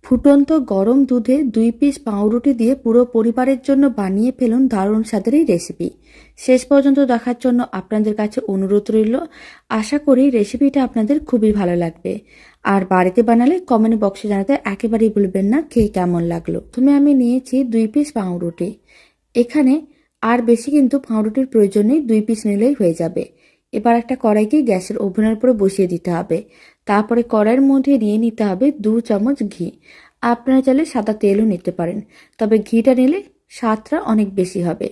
ফুটন্ত গরম দুধে 2 পিস পাউরুটি দিয়ে পুরো পরিবারের জন্য বানিয়ে ফেলুন দারুণ স্বাদের এই রেসিপি। শেষ পর্যন্ত দেখার জন্য আপনাদের কাছে অনুরোধ রইল। আশা করি রেসিপিটা আপনাদের খুবই ভালো লাগবে। আর বাড়িতে বানালে কমেন্ট বক্সে জানাতে একেবারেই ভুলবেন না খেয়ে কেমন লাগলো। প্রথমে আমি নিয়েছি 2 পিস পাউরুটি। এখানে আর বেশি কিন্তু পাউরুটির প্রয়োজন নেই, 2 পিস নিলেই হয়ে যাবে। এবার একটা কড়াইকে গ্যাসের ওভেনের উপরে বসিয়ে দিতে হবে। তারপরে কড়াইয়ের মধ্যে নিয়ে নিতে হবে 2 চামচ ঘি। আপনারা চাইলে সাদা তেলও নিতে পারেন, তবে ঘিটা নিলে স্বাদটা অনেক বেশি হবে।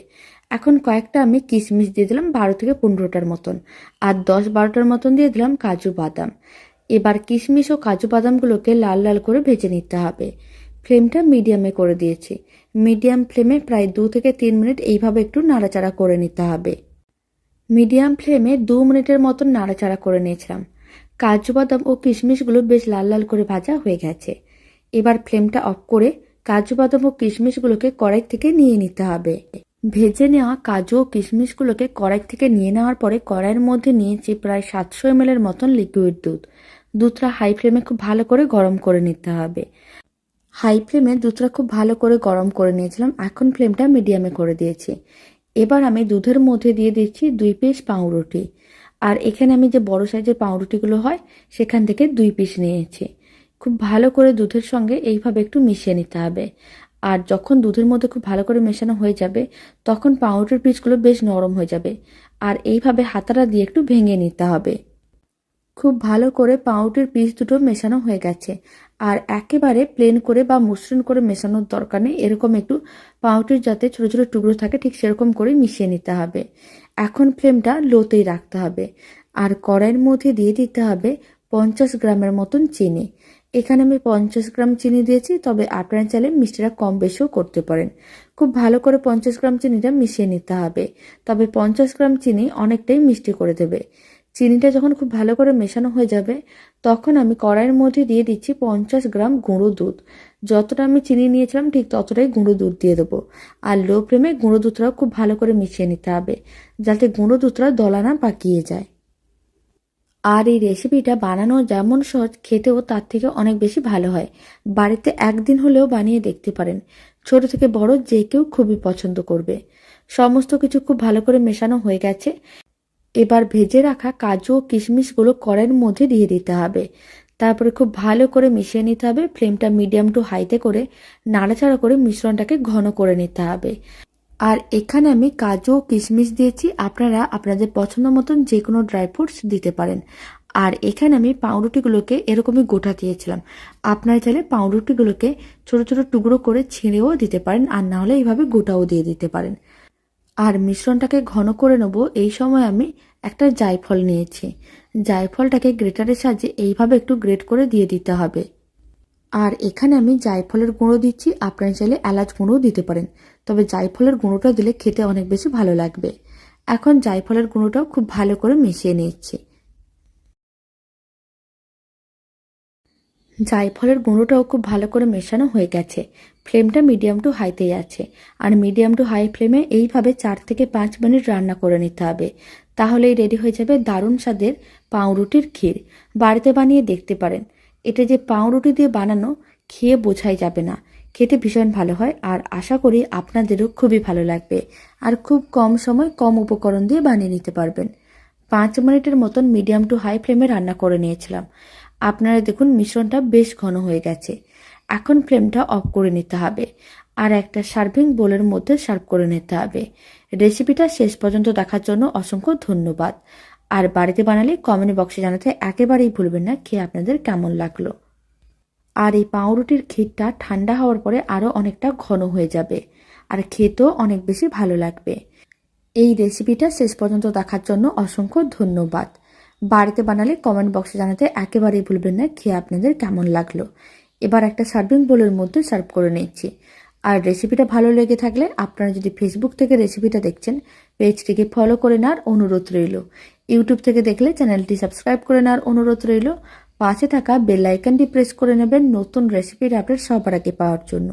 এখন কয়েকটা আমি কিশমিশ দিয়ে দিলাম 12 থেকে 15টার মতন, আর 10-12টার মতন দিয়ে দিলাম কাজু বাদাম। এবার কিশমিশ ও কাজু বাদামগুলোকে লাল লাল করে ভেজে নিতে হবে। ফ্লেমটা মিডিয়ামে করে দিয়েছি। মিডিয়াম ফ্লেমে প্রায় 2 থেকে 3 মিনিট এইভাবে একটু নাড়াচাড়া করে নিতে হবে। মিডিয়াম ফ্লেমে 2 মিনিটের মতন নাড়াচাড়া করে নিয়েছিলাম। কাজু বাদাম ও কিশমিশগুলো বেশ লাল লাল করে ভাজা হয়ে গেছে। এবার ফ্লেমটা অফ করে কাজু বাদাম ও কিশমিশগুলোকে কড়াই থেকে নিয়ে নিতে হবে। ভেজে নেওয়া কাজু ও কিশমিশগুলোকে কড়াই থেকে নিয়ে নেওয়ার পরে কড়াইয়ের মধ্যে নিয়েছি প্রায় 700 ml এর মতন লিকুইড দুধ। দুধটা হাই ফ্লেমে খুব ভালো করে গরম করে নিতে হবে। হাই ফ্লেমে দুধটা খুব ভালো করে গরম করে নিয়েছিলাম। এখন ফ্লেমটা মিডিয়ামে করে দিয়েছি। এবার আমি দুধের মধ্যে দিয়ে দিচ্ছি 2 পিস পাউরুটি। আর এখানে আমি যে বড় সাইজের পাউরুটিগুলো হয় সেখান থেকে 2 পিস নিয়েছি। খুব ভালো করে দুধের সঙ্গে এইভাবে একটু মিশিয়ে নিতে হবে। আর যখন দুধের মধ্যে খুব ভালো করে মেশানো হয়ে যাবে তখন পাউরুটির পিসগুলো বেশ নরম হয়ে যাবে। আর এইভাবে হাতাটা দিয়ে একটু ভেঙে নিতে হবে। খুব ভালো করে পাউরুটির পিস দুটো মেশানো হয়ে গেছে। আর একেবারে প্লেন করে বা মসৃণ করে মেশানোর দরকার নেই, এরকম একটু পাউরুটির যাতে ছোট ছোট টুকরো থাকে ঠিক সেরকম করে মিশিয়ে নিতে হবে। এখন ফ্লেমটা লোতেই রাখতে হবে। আর কড়াইয়ের মধ্যে দিয়ে দিতে হবে 50 গ্রামের মতন চিনি। এখানে আমি 50 গ্রাম চিনি দিয়েছি, তবে আপনারা চাইলে মিষ্টিটা কম বেশিও করতে পারেন। খুব ভালো করে 50 গ্রাম চিনিটা মিশিয়ে নিতে হবে, তবে 50 গ্রাম চিনি অনেকটাই মিষ্টি করে দেবে। চিনিটা যখন খুব ভালো করে মেশানো হয়ে যাবে তখন আমি কড়াইয়ের মধ্যে দিয়ে দিচ্ছি 50 গ্রাম গুঁড়ো দুধ। যতটা আমি চিনি নিয়েছিলাম ঠিক ততটাই গুঁড়ো দুধ দিয়ে দেবো। আর লো ফ্লেমে গুঁড়ো দুধটাও খুব ভালো করে মিশিয়ে নিতে হবে, যাতে গুঁড়ো দুধটা দলা না পাকিয়ে যায়। আর এই রেসিপিটা বানানো যেমন সহজ, খেতেও তার থেকে অনেক বেশি ভালো হয়। বাড়িতে একদিন হলেও বানিয়ে দেখতে পারেন। ছোট থেকে বড় যে কেউ খুবই পছন্দ করবে। সমস্ত কিছু খুব ভালো করে মেশানো হয়ে গেছে। এবার ভেজে রাখা কাজু ও কিশমিশগুলো কড়াইয়ের মধ্যে দিয়ে দিতে হবে। তারপরে খুব ভালো করে মিশিয়ে নিতে হবে। ফ্লেমটা মিডিয়াম টু হাইতে করে নাড়াচাড়া করে মিশ্রণটাকে ঘন করে নিতে হবে। আর এখানে আমি কাজু ও কিশমিশ দিয়েছি, আপনারা আপনাদের পছন্দ মতন যে কোনো ড্রাই ফ্রুটস দিতে পারেন। আর এখানে আমি পাউরুটিগুলোকে এরকমই গোটা দিয়েছিলাম। আপনারা চাইলে পাউরুটিগুলোকে ছোট ছোট টুকরো করে ছিঁড়েও দিতে পারেন, আর না হলে এইভাবে গোটাও দিয়ে দিতে পারেন। আর মিশ্রণটাকে ঘন করে নেব। এই সময় আমি একটা জায়ফল নিয়েছি। জায়ফলটাকে গ্রেটারের সাহায্যে এইভাবে একটু গ্রেট করে দিয়ে দিতে হবে। আর এখানে আমি জায়ফলের গুঁড়ো দিচ্ছি, আপনারা চাইলে এলাচ গুঁড়োও দিতে পারেন, তবে জায়ফলের গুঁড়োটা দিলে খেতে অনেক বেশি ভালো লাগবে। এখন জায়ফলের গুঁড়োটাও খুব ভালো করে মিশিয়ে নিচ্ছি। জায়ফলের গুঁড়োটাও খুব ভালো করে মেশানো হয়ে গেছে। ফ্লেমটা মিডিয়াম টু হাইতেই আছে। আর মিডিয়াম টু হাই ফ্লেমে এইভাবে 4 থেকে 5 মিনিট রান্না করে নিতে হবে। তাহলেই রেডি হয়ে যাবে দারুণ স্বাদের পাউরুটির ক্ষীর। বাড়িতে বানিয়ে দেখতে পারেন। এটা যে পাউরুটি দিয়ে বানানো, খেয়ে বোঝাই যাবে না। খেতে ভীষণ ভালো হয়, আর আশা করি আপনাদেরও খুবই ভালো লাগবে। আর খুব কম সময় কম উপকরণ দিয়ে বানিয়ে নিতে পারবেন। 5 মিনিটের মতন মিডিয়াম টু হাই ফ্লেমে রান্না করে নিয়েছিলাম। আপনারা দেখুন মিশ্রণটা বেশ ঘন হয়ে গেছে। এখন ফ্লেমটা অফ করে নিতে হবে। আর একটা সার্ভিং বোলের মধ্যে সার্ভ করে নিতে হবে। রেসিপিটা শেষ পর্যন্ত দেখার জন্য অসংখ্য ধন্যবাদ। আর বাড়িতে বানালে কমেন্ট বক্সে জানাতে একেবারেই ভুলবেন না খেয়ে আপনাদের কেমন লাগলো। আর এই পাউরুটির ক্ষীরটা ঠান্ডা হওয়ার পরে আরও অনেকটা ঘন হয়ে যাবে, আর খেতেও অনেক বেশি ভালো লাগবে। এই রেসিপিটা শেষ পর্যন্ত দেখার জন্য অসংখ্য ধন্যবাদ। বাড়িতে বানালে কমেন্ট বক্সে জানাতে একেবারেই ভুলবেন না খেয়ে আপনাদের কেমন লাগলো। এবার একটা সার্ভিং বোলের মধ্যে সার্ভ করে নিচ্ছি। আর রেসিপিটা ভালো লেগে থাকলে আপনারা যদি ফেসবুক থেকে রেসিপিটা দেখছেন, পেজটিকে ফলো করে নেওয়ার অনুরোধ রইল। ইউটিউব থেকে দেখলে চ্যানেলটি সাবস্ক্রাইব করে নেওয়ার অনুরোধ রইল। পাশে থাকা বেল আইকনটি প্রেস করে নেবেন নতুন রেসিপির আপডেট সবার আগে পাওয়ার জন্য।